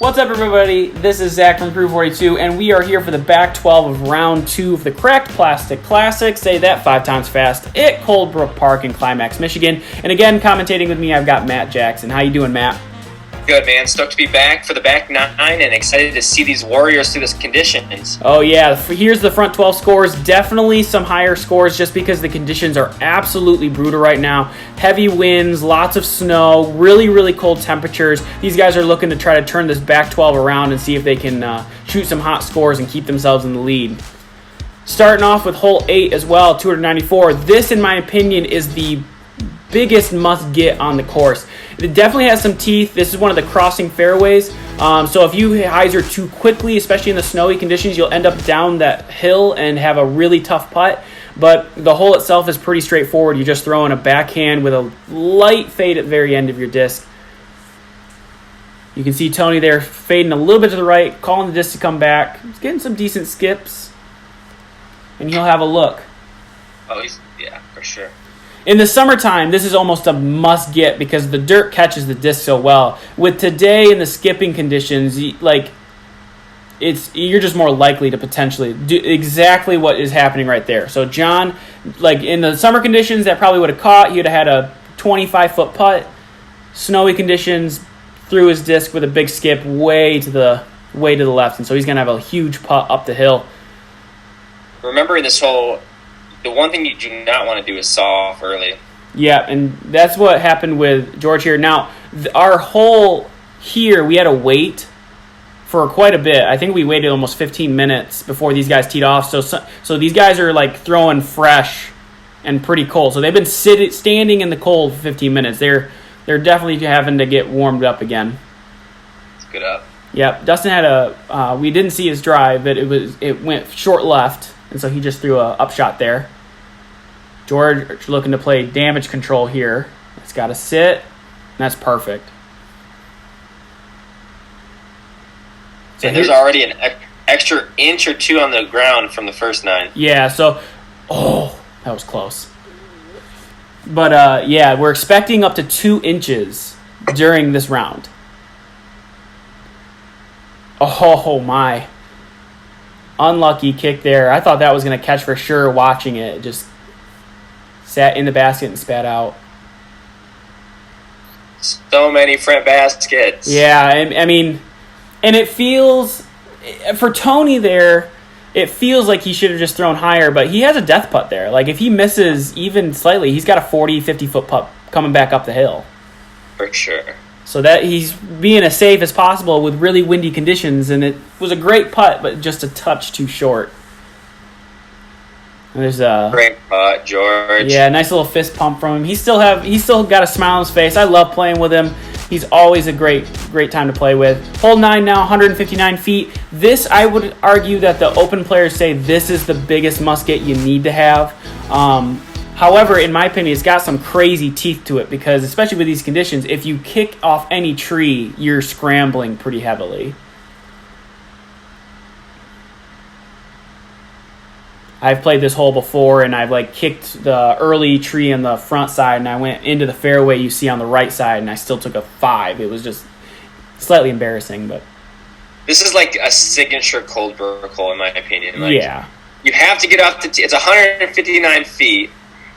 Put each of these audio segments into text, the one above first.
What's up, everybody? This is Zach from Crew 42, and we are here for the back 12 of round 2 of the Cracked Plastic Classic. Say that 5 times fast at Caldbrook Park in Climax, Michigan. And again, commentating with me, I've got Matt Jackson. How you doing, Matt? Good, man. Stoked to be back for the back 9 and excited to see these Warriors through this conditions. Oh, yeah. Here's the front 12 scores. Definitely some higher scores just because the conditions are absolutely brutal right now. Heavy winds, lots of snow, really, really cold temperatures. These guys are looking to try to turn this back 12 around and see if they can shoot some hot scores and keep themselves in the lead. Starting off with hole 8 as well, 294. This, in my opinion, is the biggest must-get on the course. It definitely has some teeth. This is one of the crossing fairways. So if you hyzer too quickly, especially in the snowy conditions, you'll end up down that hill and have a really tough putt. But the hole itself is pretty straightforward. You're just throwing a backhand with a light fade at the very end of your disc. You can see Tony there fading a little bit to the right, calling the disc to come back. He's getting some decent skips. And he'll have a look. Oh, yeah, for sure. In the summertime, this is almost a must-get because the dirt catches the disc so well. With today and the skipping conditions, you're just more likely to potentially do exactly what is happening right there. So John, in the summer conditions, that probably would have caught. He'd have had a 25-foot putt. Snowy conditions, threw his disc with a big skip way to the left, and so he's going to have a huge putt up the hill. Remember this hole. The one thing you do not want to do is saw off early. Yeah, and that's what happened with George here. Now, our hole here, we had to wait for quite a bit. I think we waited almost 15 minutes before these guys teed off. So these guys are throwing fresh and pretty cold. So they've been standing in the cold for 15 minutes. They're definitely having to get warmed up again. It's good up. Yep, Dustin had we didn't see his drive, but it went short left, and so he just threw a upshot there. George looking to play damage control here. It's got to sit. That's perfect. So there's already an extra inch or two on the ground from the first 9. Yeah, so... Oh, that was close. But, yeah, we're expecting up to 2 inches during this round. Oh, my. Unlucky kick there. I thought that was going to catch for sure watching it. Just sat in the basket and spat out. So many front baskets. Yeah, I mean, and it feels, for Tony there, it feels like he should have just thrown higher, but he has a death putt there. If he misses even slightly, he's got a 40, 50-foot putt coming back up the hill. For sure. So that he's being as safe as possible with really windy conditions, and it was a great putt, but just a touch too short. There's a great putt, George. Yeah, nice little fist pump from him. He's still got a smile on his face. I love playing with him. He's always a great time to play with. Hole 9 now, 159 feet. This, I would argue that the open players say this is the biggest must-get you need to have. However, in my opinion, it's got some crazy teeth to it because, especially with these conditions, if you kick off any tree, you're scrambling pretty heavily. I've played this hole before, and I've kicked the early tree on the front side, and I went into the fairway you see on the right side, and I still took a 5. It was just slightly embarrassing, but this is like a signature Caldbrook hole, in my opinion. Yeah, you have to get off the tee. It's 159 feet.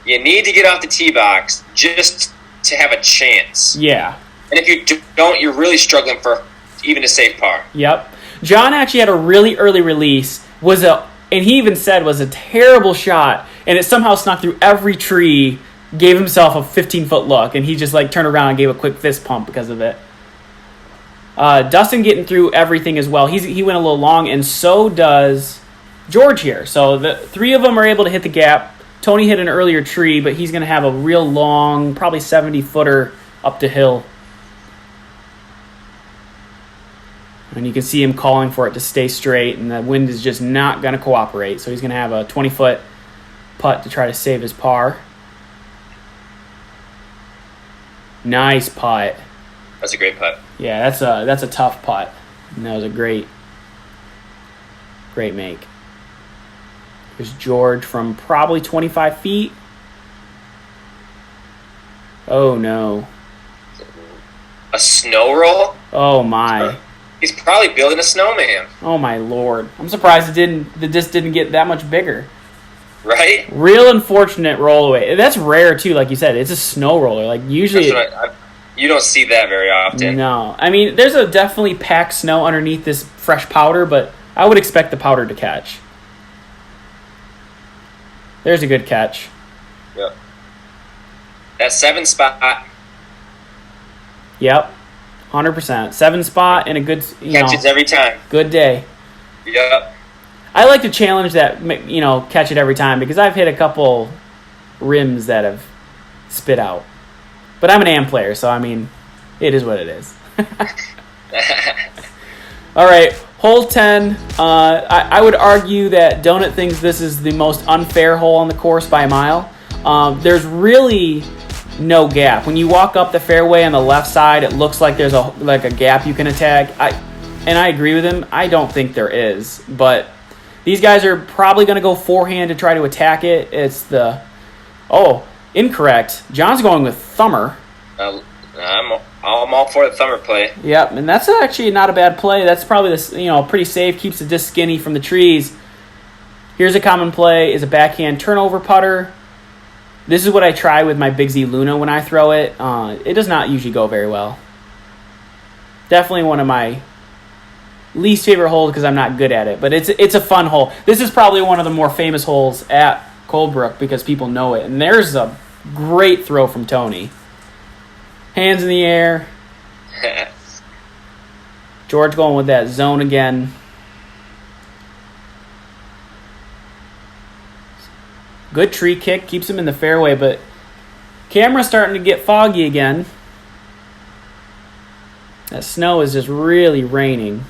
You need to get off the tee box just to have a chance. Yeah, and if you don't, you're really struggling for even a safe par. Yep. John actually had a really early release. And he even said was a terrible shot, and it somehow snuck through every tree, gave himself a 15-foot look, and he just turned around and gave a quick fist pump because of it. Dustin getting through everything as well. He went a little long, and so does George here. So the 3 of them are able to hit the gap. Tony hit an earlier tree, but he's going to have a real long, probably 70-footer up the hill. And you can see him calling for it to stay straight, and the wind is just not going to cooperate. So he's going to have a 20-foot putt to try to save his par. Nice putt. That's a great putt. Yeah, that's a tough putt. And that was a great make. There's George from probably 25 feet. Oh, no. A snow roll? Oh, my. He's probably building a snowman. Oh my lord! I'm surprised the disc didn't get that much bigger. Right? Real unfortunate roll away. That's rare too, like you said. It's a snow roller. Like usually, you don't see that very often. No, I mean there's a definitely packed snow underneath this fresh powder, but I would expect the powder to catch. There's a good catch. Yep. That 7 spot. Yep. 100%. 7 spot and a good, catches every time. Good day. Yep. I like to challenge that, catch it every time because I've hit a couple rims that have spit out. But I'm an AM player, so I mean, it is what it is. All right, hole 10. I would argue that Donut thinks this is the most unfair hole on the course by a mile. There's really no gap. When you walk up the fairway on the left side, it looks like there's a gap you can attack. I agree with him. I don't think there is, but these guys are probably going to go forehand to try to attack it. It's incorrect. John's going with thumber. I'm all for the thumber play. Yep, and that's actually not a bad play. That's probably pretty safe. Keeps the disc skinny from the trees. Here's a common play: is a backhand turnover putter. This is what I try with my Big Z Luna when I throw it. It does not usually go very well. Definitely one of my least favorite holes because I'm not good at it, but it's a fun hole. This is probably one of the more famous holes at Caldbrook because people know it. And there's a great throw from Tony. Hands in the air. George going with that zone again. Good tree kick, keeps him in the fairway, but camera's starting to get foggy again. That snow is just really raining.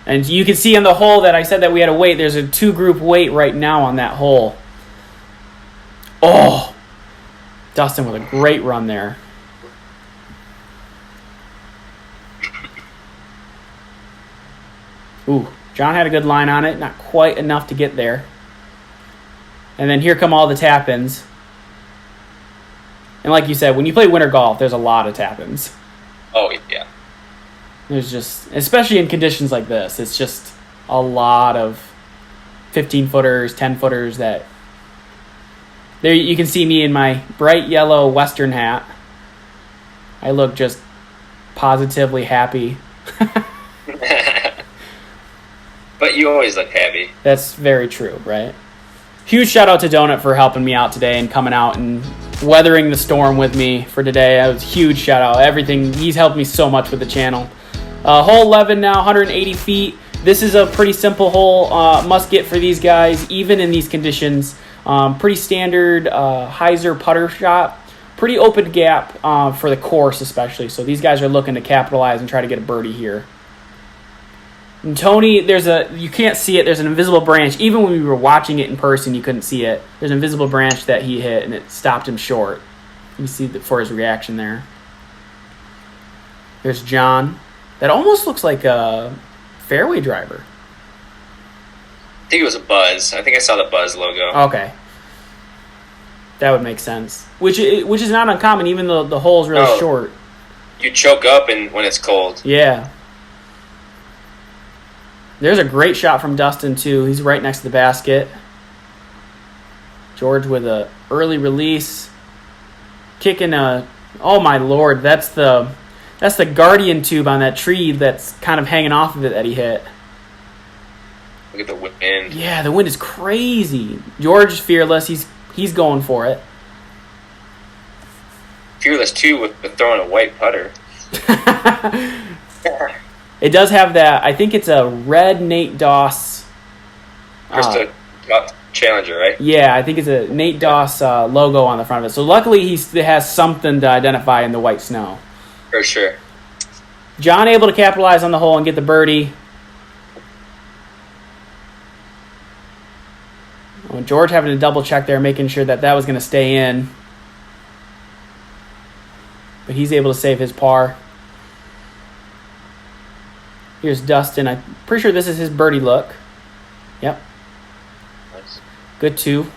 And you can see on the hole that I said that we had to wait, there's a 2-group wait right now on that hole. Oh! Dustin with a great run there. Ooh, John had a good line on it, not quite enough to get there. And then here come all the tap-ins. And like you said, when you play winter golf, there's a lot of tap-ins. Oh, yeah. There's just, especially in conditions like this, it's just a lot of 15-footers, 10-footers that... There you can see me in my bright yellow Western hat. I look just positively happy. But you always look happy. That's very true, right? Huge shout out to Donut for helping me out today and coming out and weathering the storm with me for today. That was a huge shout out. Everything, he's helped me so much with the channel. Hole 11 now, 180 feet. This is a pretty simple hole, must get for these guys, even in these conditions. Pretty standard hyzer putter shot. Pretty open gap for the course especially. So these guys are looking to capitalize and try to get a birdie here. And Tony, you can't see it. There's an invisible branch. Even when we were watching it in person, you couldn't see it. There's an invisible branch that he hit, and it stopped him short. You see for his reaction there. There's John. That almost looks like a fairway driver. I think it was a Buzz. I think I saw the Buzz logo. Okay. That would make sense. Which is not uncommon, even though the hole's really short. You choke up when it's cold. Yeah. There's a great shot from Dustin, too. He's right next to the basket. George with a early release. Kicking a... Oh, my Lord. That's the guardian tube on that tree that's kind of hanging off of it that he hit. Look at the wind. Yeah, the wind is crazy. George is fearless. He's going for it. Fearless, too, with throwing a white putter. It does have that. I think it's a red Nate Doss. Krista Challenger, right? Yeah, I think it's a Nate Doss logo on the front of it. So luckily he has something to identify in the white snow. For sure. John able to capitalize on the hole and get the birdie. George having to double check there, making sure that was going to stay in. But he's able to save his par. Here's Dustin. I'm pretty sure this is his birdie look. Yep. Nice. Good 2.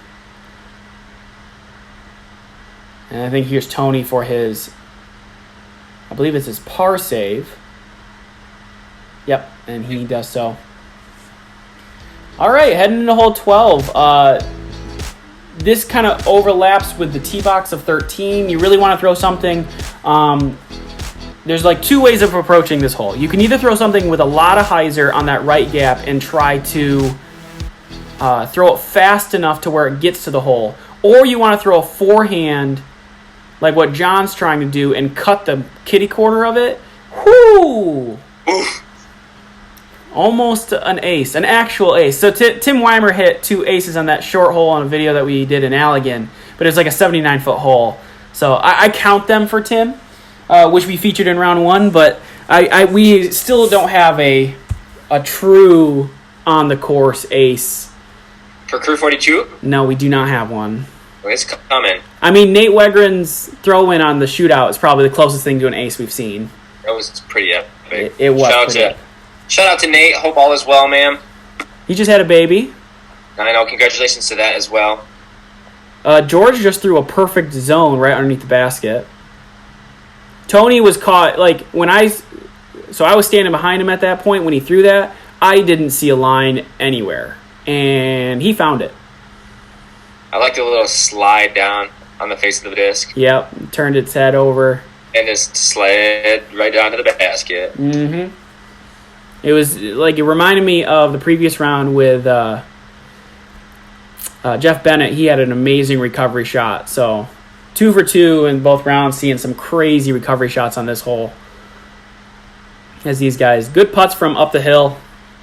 And I think here's Tony for his, I believe it's his par save. Yep, and he does so. All right, heading into hole 12. This kind of overlaps with the tee box of 13. You really want to throw something. There's like two ways of approaching this hole. You can either throw something with a lot of hyzer on that right gap and try to throw it fast enough to where it gets to the hole. Or you want to throw a forehand like what John's trying to do and cut the kitty corner of it. Whoo! Almost an ace, an actual ace. So Tim Weimer hit 2 aces on that short hole on a video that we did in Allegan, but it's like a 79-foot hole. So I count them for Tim, which we featured in round 1, but we still don't have a true on-the-course ace. For Crew 42? No, we do not have one. Well, it's coming. I mean, Nate Wegren's throw-in on the shootout is probably the closest thing to an ace we've seen. That was pretty epic. It was Shout out to Nate. Hope all is well, man. He just had a baby. I know. Congratulations to that as well. George just threw a perfect zone right underneath the basket. Tony was caught, so I was standing behind him at that point when he threw that. I didn't see a line anywhere, and he found it. I like the little slide down on the face of the disc. Yep, turned its head over. And just slid right down to the basket. Mm-hmm. It was like, it reminded me of the previous round with Jeff Bennett. He had an amazing recovery shot. So 2 for 2 in both rounds, seeing some crazy recovery shots on this hole. As these guys, good putts from up the hill.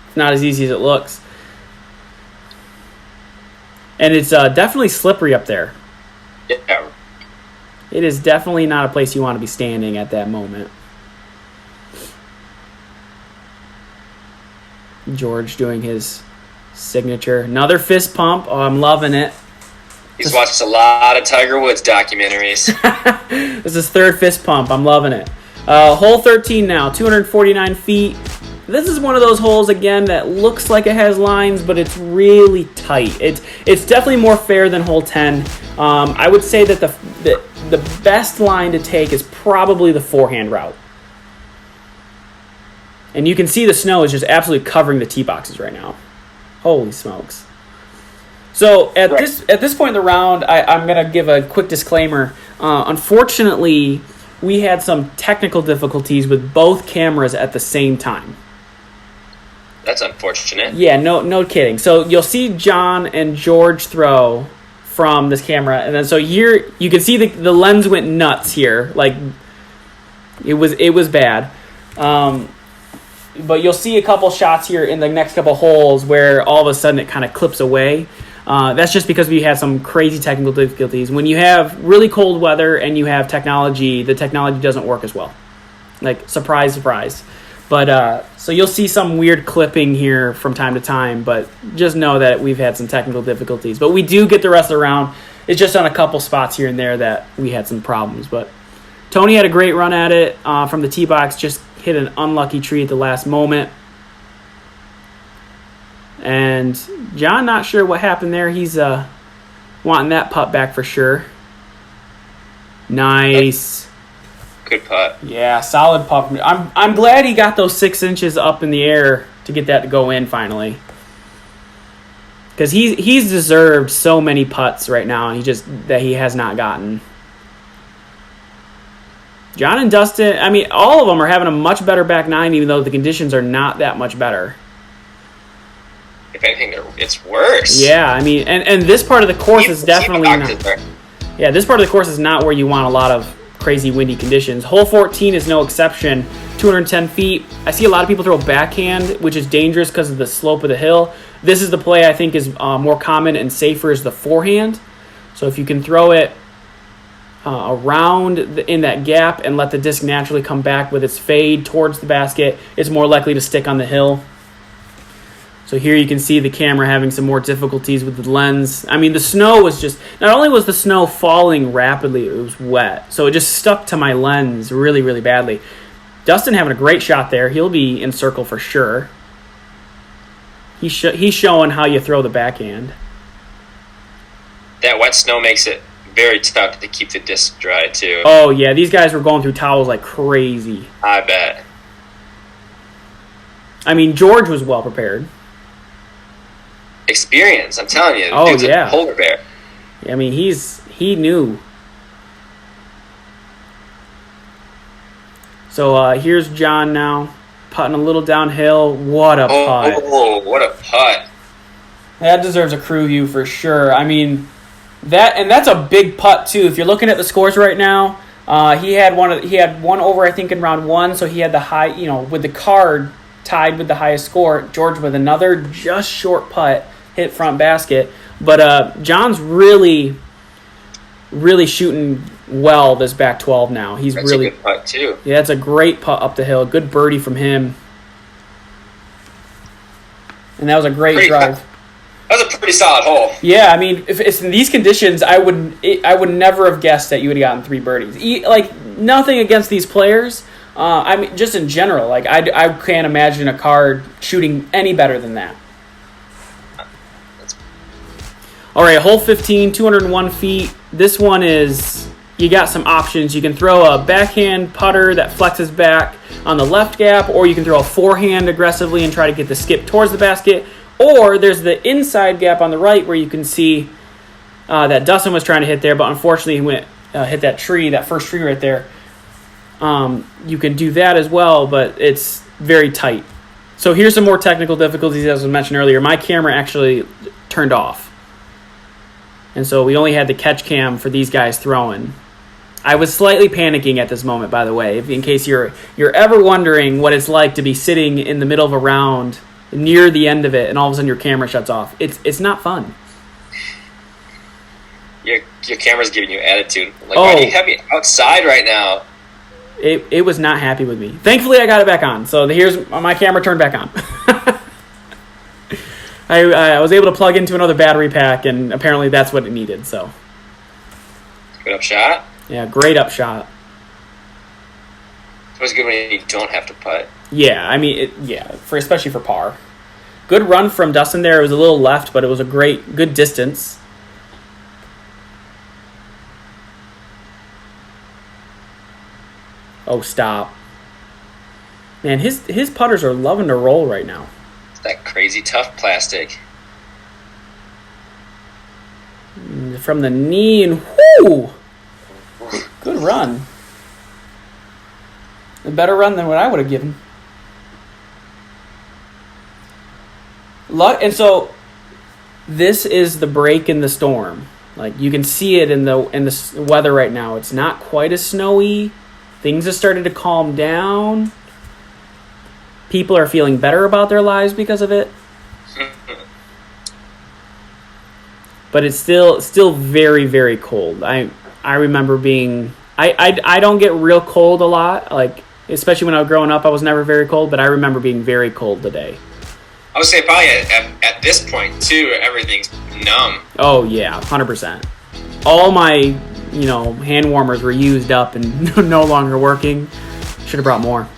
It's not as easy as it looks. And it's definitely slippery up there. Yeah. It is definitely not a place you want to be standing at that moment. George doing his signature. Another fist pump. Oh, I'm loving it. He's watched a lot of Tiger Woods documentaries. This is 3rd fist pump. I'm loving it. Hole 13 now, 249 feet. This is one of those holes, again, that looks like it has lines, but it's really tight. It's definitely more fair than hole 10. I would say that the best line to take is probably the forehand route. And you can see the snow is just absolutely covering the tee boxes right now. Holy smokes. So at this point in the round, I'm going to give a quick disclaimer. Unfortunately, we had some technical difficulties with both cameras at the same time. That's unfortunate. Yeah, no kidding. So you'll see John and George throw from this camera, and then so here you can see the lens went nuts here. Like it was bad. But you'll see a couple shots here in the next couple holes where all of a sudden it kind of clips away. That's just because we had some crazy technical difficulties. When you have really cold weather and you have technology, the technology doesn't work as well. Like, surprise, surprise. But so you'll see some weird clipping here from time to time, but just know that we've had some technical difficulties. But we do get the rest of the round. It's just on a couple spots here and there that we had some problems. But Tony had a great run at it from the tee box, just hit an unlucky tree at the last moment. And John, not sure what happened there. He's wanting that putt back for sure. Nice. Good putt. Yeah, solid putt. I'm glad he got those 6 inches up in the air to get that to go in finally. Because he's deserved so many putts right now, and he has not gotten. John and Dustin, I mean, all of them are having a much better back nine, even though the conditions are not that much better. If anything, it's worse. Yeah, I mean, and this part of the course is definitely not. Yeah, this part of the course is not where you want a lot of crazy windy conditions. Hole 14 is no exception. 210 feet. I see a lot of people throw backhand, which is dangerous because of the slope of the hill. This is the play I think is more common and safer is the forehand. So if you can throw it around in that gap and let the disc naturally come back with its fade towards the basket, it's more likely to stick on the hill. So here you can see the camera having some more difficulties with the lens. I mean, the snow was just, not only was the snow falling rapidly, it was wet. So it just stuck to my lens really, really badly. Dustin having a great shot there. He'll be in circle for sure. He's showing how you throw the backhand. That wet snow makes it very tough to keep the disc dry, too. Oh, yeah. These guys were going through towels like crazy. I bet. I mean, George was well prepared. Experience, I'm telling you. Oh, Dude's yeah. a polar bear. I mean, he knew. So here's John now, putting a little downhill. What a putt. Oh, what a putt. That deserves a crew view for sure. I mean, that's a big putt too. If you're looking at the scores right now, he had one over, I think, in round 1, so he had the high, with the card tied with the highest score. George with another just short putt, hit front basket. But John's really, really shooting well this back 12 now. That's a good putt too. Yeah, it's a great putt up the hill. Good birdie from him. And that was a great drive. That was a pretty solid hole. Yeah, I mean, if it's in these conditions, I would never have guessed that you would have gotten 3 birdies. Like, nothing against these players. I mean, just in general, like I can't imagine a card shooting any better than that. All right, hole 15, 201 feet. This one is, you got some options. You can throw a backhand putter that flexes back on the left gap, or you can throw a forehand aggressively and try to get the skip towards the basket. Or there's the inside gap on the right where you can see that Dustin was trying to hit there, but unfortunately he went hit that first tree right there. You can do that as well, but it's very tight. So here's some more technical difficulties as was mentioned earlier. My camera actually turned off. And so we only had the catch cam for these guys throwing. I was slightly panicking at this moment, by the way, in case you're ever wondering what it's like to be sitting in the middle of a round near the end of it, and all of a sudden your camera shuts off. It's not fun. Your camera's giving you attitude. Like, why do you have me outside right now? It was not happy with me. Thankfully, I got it back on. So here's my camera turned back on. I was able to plug into another battery pack, and apparently that's what it needed. So good up shot. Yeah, great up shot. It's always good when you don't have to putt. Yeah, I mean, especially for par. Good run from Dustin there. It was a little left, but it was a good distance. Oh, stop. Man, his putters are loving to roll right now. It's that crazy tough plastic. From the knee, and whoo! Good run. A better run than what I would have given. And so this is the break in the storm. Like, you can see it in the weather right now. It's not quite as snowy. Things have started to calm down. People are feeling better about their lives because of it. But it's still very, very cold. I remember being... I don't get real cold a lot. Like, especially when I was growing up, I was never very cold. But I remember being very cold today. I would say probably at this point, too, everything's numb. Oh, yeah, 100%. All my, hand warmers were used up and no longer working. Should have brought more.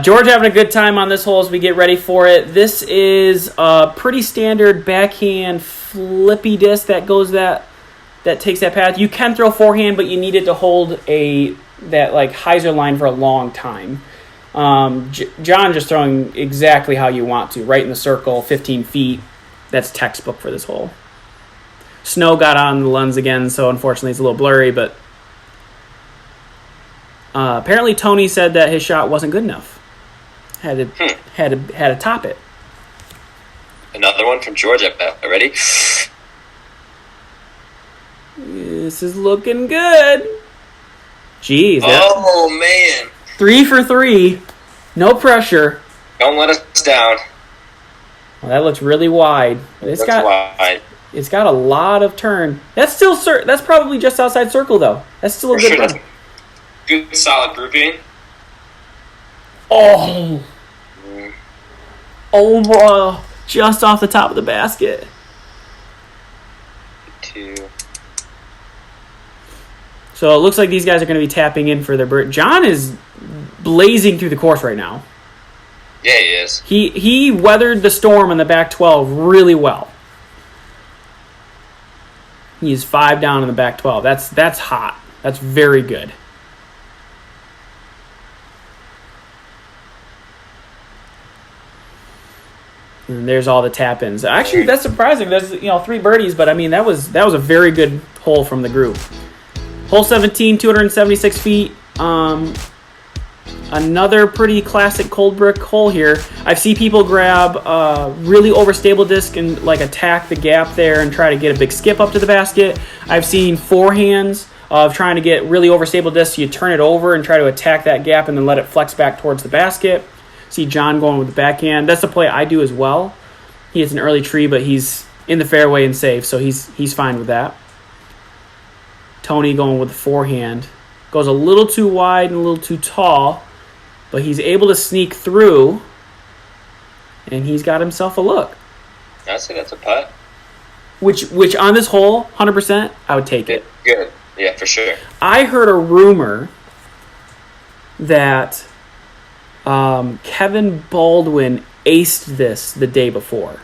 George having a good time on this hole as we get ready for it. This is a pretty standard backhand flippy disc that goes that takes that path. You can throw forehand, but you need it to hold that like hyzer line for a long time. John just throwing exactly how you want to, right in the circle, 15 feet. That's textbook for this hole. Snow got on the lens again, so unfortunately it's a little blurry, but apparently Tony said that his shot wasn't good enough. Had to top it. Another one from George, I bet. Ready? This is looking good. Jeez. Oh, man. 3 for 3. No pressure. Don't let us down. Well, that looks really wide. It's got a lot of turn. That's still that's probably just outside circle though. That's still a good run. Good solid grouping. Oh. Oh, just off the top of the basket. 2. So it looks like these guys are going to be tapping in for their bird. John is blazing through the course right now. Yeah, he is. He weathered the storm on the back 12 really well. He's 5 down in the back 12. That's hot. That's very good. And there's all the tap-ins. Actually, that's surprising. There's 3 birdies, but I mean that was a very good hole from the group. Hole 17, 276 feet. Another pretty classic Caldbrook hole here. I've seen people grab a really overstable disc and like attack the gap there and try to get a big skip up to the basket. I've seen forehands of trying to get really overstable discs. So you turn it over and try to attack that gap and then let it flex back towards the basket. See John going with the backhand. That's the play I do as well. He hits an early tree, but he's in the fairway and safe, so he's fine with that. Tony going with the forehand. Goes a little too wide and a little too tall, but he's able to sneak through, and he's got himself a look. That's a putt. Which on this hole, 100%, I would take it. Good. Yeah, for sure. I heard a rumor that Kevin Baldwin aced this the day before.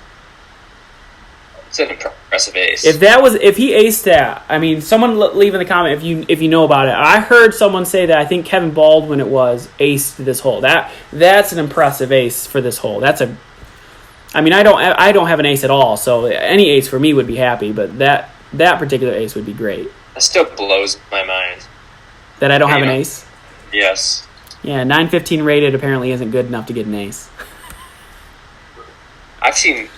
It's an impressive ace. If he aced that, I mean, someone leave in the comment if you know about it. I heard someone say that I think Kevin Baldwin aced this hole. That's an impressive ace for this hole. I mean, I don't have an ace at all, so any ace for me would be happy, but that particular ace would be great. That still blows my mind. That I don't have an ace? Yes. Yeah, 915 rated apparently isn't good enough to get an ace. I've seen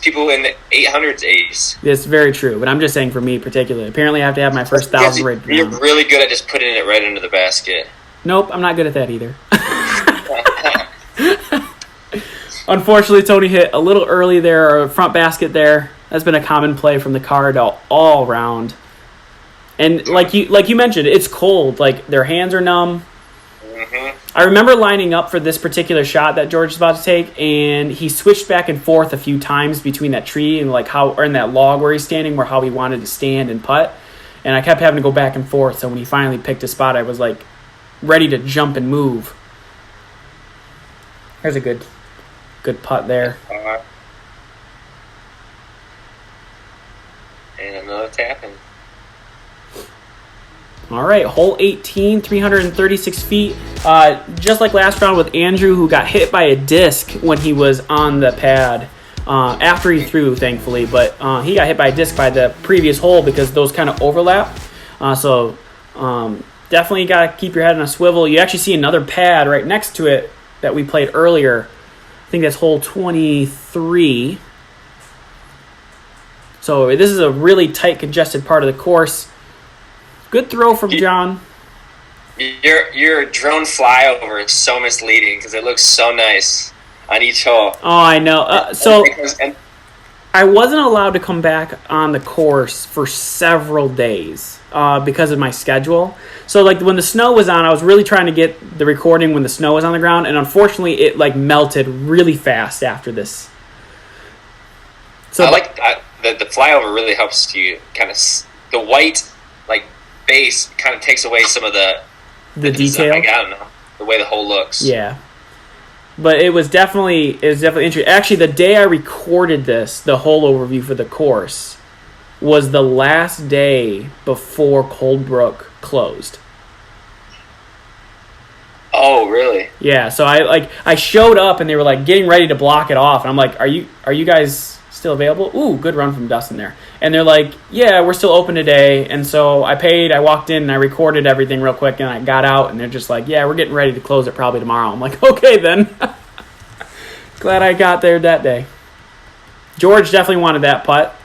people in the 800s ace. It's very true, but I'm just saying for me particularly. Apparently I have to have my first 1,000 rated. You're really good at just putting it right into the basket. Nope, I'm not good at that either. Unfortunately, Tony hit a little early there, or front basket there. That's been a common play from the card all around. And like you mentioned, it's cold. Like their hands are numb. Mm-hmm. I remember lining up for this particular shot that George is about to take, and he switched back and forth a few times between that tree and or in that log where he's standing, where how he wanted to stand and putt. And I kept having to go back and forth. So when he finally picked a spot, I was like ready to jump and move. There's a good putt there. And another tapping. All right, hole 18, 336 feet. Just like last round with Andrew, who got hit by a disc when he was on the pad after he threw, thankfully. But he got hit by a disc by the previous hole because those kind of overlap. So definitely got to keep your head on a swivel. You actually see another pad right next to it that we played earlier. I think that's hole 23. So this is a really tight, congested part of the course. Good throw from John. Your drone flyover is so misleading because it looks so nice on each hole. Oh, I know. I wasn't allowed to come back on the course for several days because of my schedule. So, like, when the snow was on, I was really trying to get the recording when the snow was on the ground, and unfortunately, it, like, melted really fast after this. So I like the flyover really helps you kind of the white, like, base kind of takes away some of the detail. I don't know, the way the hole looks. Yeah. But it was definitely interesting. Actually, the day I recorded this, the hole overview for the course, was the last day before Caldbrook closed. Oh, really? Yeah. So I showed up and they were like getting ready to block it off, and I'm like, "Are you guys still available?" Ooh, good run from Dustin there. And they're like, "Yeah, we're still open today." And so I paid. I walked in and I recorded everything real quick, and I got out, and they're just like, "Yeah, we're getting ready to close it probably tomorrow." I'm like, "Okay then." Glad I got there that day. George definitely wanted that putt.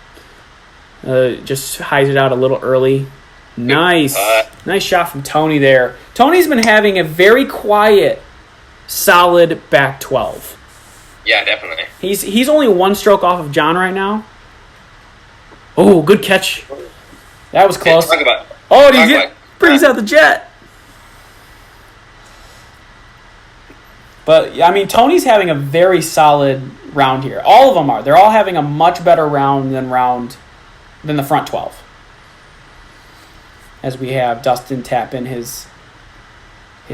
Just hides it out a little early. Nice shot from Tony there. Tony's been having a very quiet, solid back 12. Yeah, definitely. He's only one stroke off of John right now. Oh, good catch. That was close. He brings out the jet. But, I mean, Tony's having a very solid round here. All of them are. They're all having a much better round than the front 12. As we have Dustin tap in his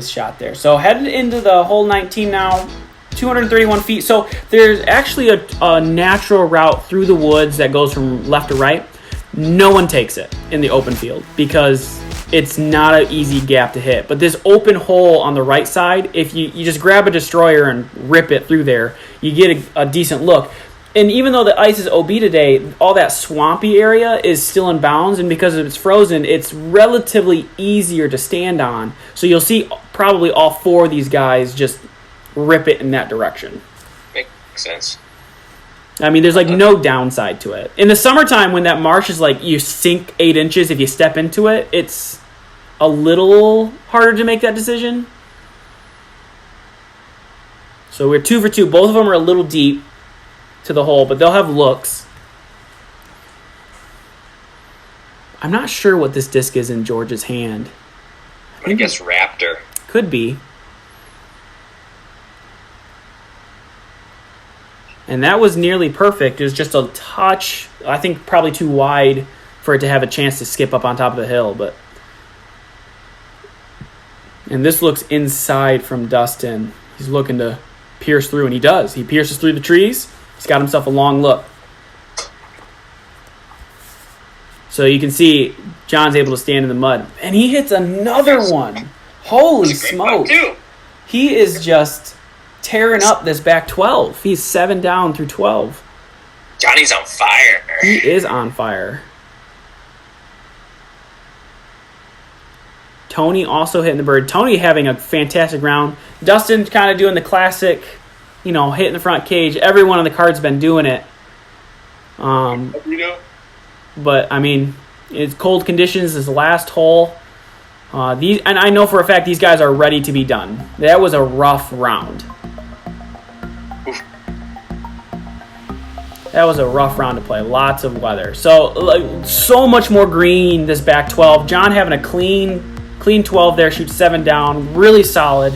shot there. So, headed into the hole 19 now. 231 feet. So there's actually a natural route through the woods that goes from left to right. No one takes it in the open field because it's not an easy gap to hit. But this open hole on the right side, if you just grab a destroyer and rip it through there, you get a decent look. And even though the ice is OB today, all that swampy area is still in bounds, and because it's frozen, it's relatively easier to stand on. So you'll see probably all 4 of these guys just rip it in that direction. Makes sense. I mean, there's like no downside to it. In the summertime, when that marsh is like you sink 8 inches if you step into it, it's a little harder to make that decision. So we're 2 for 2. Both of them are a little deep to the hole, but they'll have looks. I'm not sure what this disc is in George's hand. I'm going to guess Raptor. Could be. And that was nearly perfect. It was just a touch, I think probably too wide for it to have a chance to skip up on top of the hill. And this looks inside from Dustin. He's looking to pierce through, and he does. He pierces through the trees. He's got himself a long look. So you can see John's able to stand in the mud. And he hits another one. Holy smoke. He is just tearing up this back 12. He's 7 down through 12. Johnny's on fire. He is on fire. Tony also hitting the bird. Tony having a fantastic round. Dustin kind of doing the classic, hitting the front cage. Everyone on the card's been doing it. But, I mean, it's cold conditions. This is the last hole. And I know for a fact these guys are ready to be done. That was a rough round. That was a rough round to play. Lots of weather. So much more green this back 12. John having a clean 12 there, shoots 7 down. Really solid.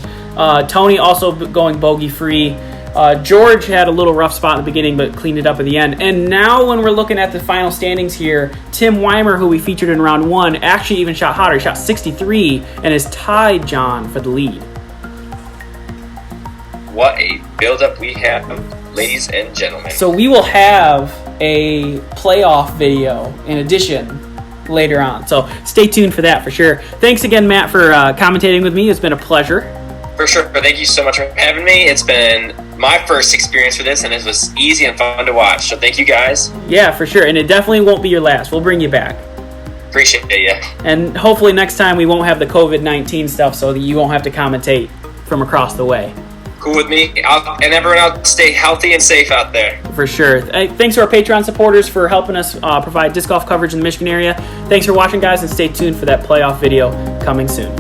Tony also going bogey free. George had a little rough spot in the beginning, but cleaned it up at the end. And now when we're looking at the final standings here, Tim Weimer, who we featured in round 1, actually even shot hotter. He shot 63 and has tied John for the lead. What a build-up we have, ladies and gentlemen. So we will have a playoff video in addition later on. So stay tuned for that for sure. Thanks again, Matt, for commentating with me. It's been a pleasure. For sure. Thank you so much for having me. It's been my first experience for this, and it was easy and fun to watch. So thank you, guys. Yeah, for sure. And it definitely won't be your last. We'll bring you back. Appreciate it, yeah. And hopefully next time we won't have the COVID-19 stuff so that you won't have to commentate from across the way. Cool with me. And everyone else, stay healthy and safe out there. For sure. Thanks to our Patreon supporters for helping us provide disc golf coverage in the Michigan area. Thanks for watching, guys, and stay tuned for that playoff video coming soon.